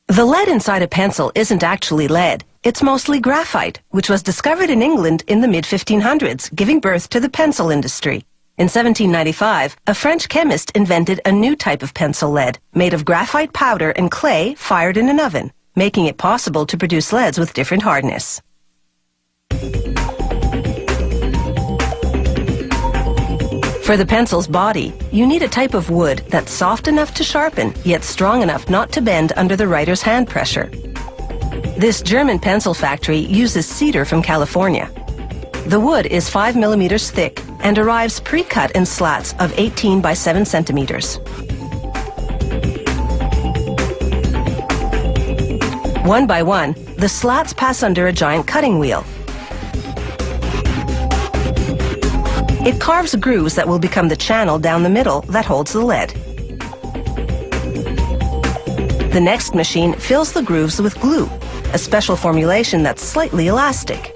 The lead inside a pencil isn't actually lead. It's mostly graphite, which was discovered in England in the mid-1500s, giving birth to the pencil industry. In 1795, a French chemist invented a new type of pencil lead, made of graphite powder and clay fired in an oven, making it possible to produce leads with different hardness. For the pencil's body, you need a type of wood that's soft enough to sharpen, yet strong enough not to bend under the writer's hand pressure. This German pencil factory uses cedar from California. The wood is 5 millimeters thick and arrives pre-cut in slats of 18 by 7 centimeters. One by one, the slats pass under a giant cutting wheel. It carves grooves that will become the channel down the middle that holds the lead. The next machine fills the grooves with glue, a special formulation that's slightly elastic.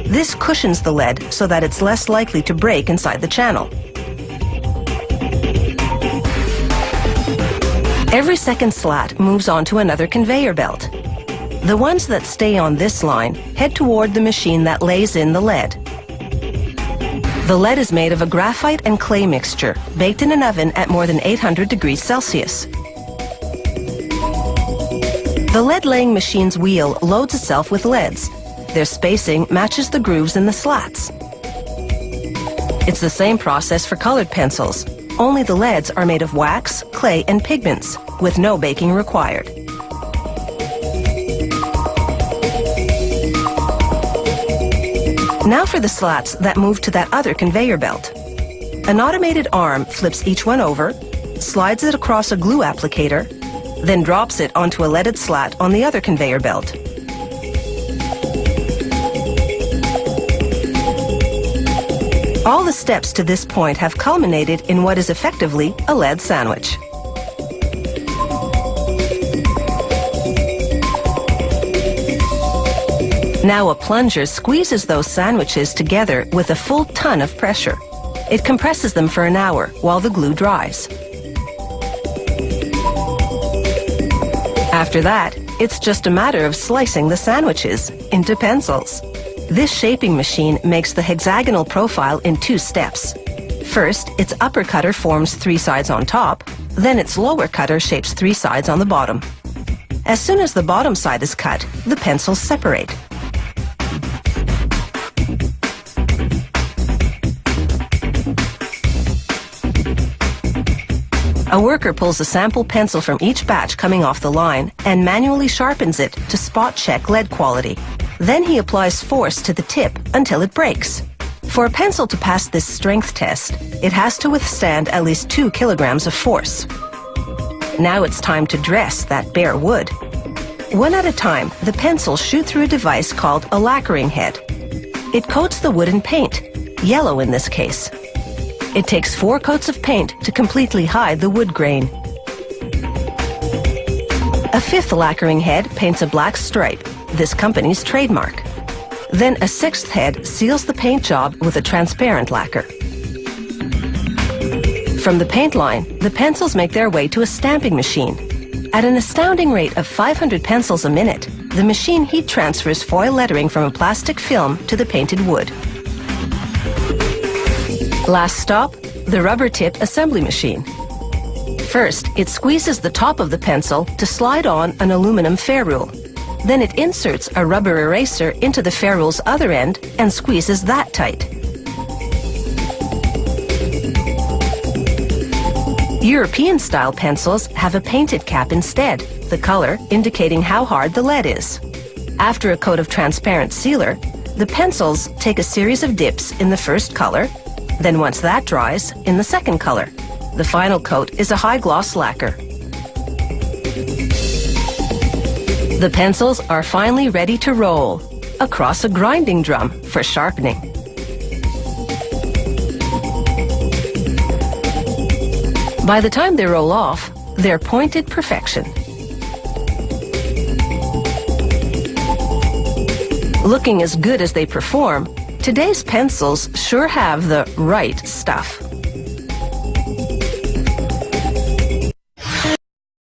This cushions the lead so that it's less likely to break inside the channel. Every second slat moves on to another conveyor belt. The ones that stay on this line head toward the machine that lays in the lead. The lead is made of a graphite and clay mixture, baked in an oven at more than 800 degrees Celsius. The lead-laying machine's wheel loads itself with leads. Their spacing matches the grooves in the slats. It's the same process for colored pencils, only the leads are made of wax, clay, and pigments, with no baking required. Now for the slats that move to that other conveyor belt. An automated arm flips each one over, slides it across a glue applicator, then drops it onto a leaded slat on the other conveyor belt. All the steps to this point have culminated in what is effectively a lead sandwich. Now a plunger squeezes those sandwiches together with a full ton of pressure. It compresses them for an hour while the glue dries. After that, it's just a matter of slicing the sandwiches into pencils. This shaping machine makes the hexagonal profile in 2 steps. First, its upper cutter forms 3 sides on top, then its lower cutter shapes 3 sides on the bottom. As soon as the bottom side is cut, the pencils separate. A worker pulls a sample pencil from each batch coming off the line and manually sharpens it to spot check lead quality. Then he applies force to the tip until it breaks. For a pencil to pass this strength test, it has to withstand at least 2 kilograms of force. Now it's time to dress that bare wood. One at a time, the pencils shoot through a device called a lacquering head. It coats the wood in paint, yellow in this case. It takes 4 coats of paint to completely hide the wood grain. A 5th lacquering head paints a black stripe, this company's trademark. Then a 6th head seals the paint job with a transparent lacquer. From the paint line, the pencils make their way to a stamping machine. At an astounding rate of 500 pencils a minute, the machine heat transfers foil lettering from a plastic film to the painted wood. Last stop, the rubber tip assembly machine. First, it squeezes the top of the pencil to slide on an aluminum ferrule. Then it inserts a rubber eraser into the ferrule's other end and squeezes that tight. European-style pencils have a painted cap instead, the color indicating how hard the lead is. After a coat of transparent sealer, the pencils take a series of dips in the first color, then once that dries, in the second color. The final coat is a high-gloss lacquer. The pencils are finally ready to roll across a grinding drum for sharpening. By the time they roll off, they're pointed perfection. Looking as good as they perform, today's pencils sure have the right stuff.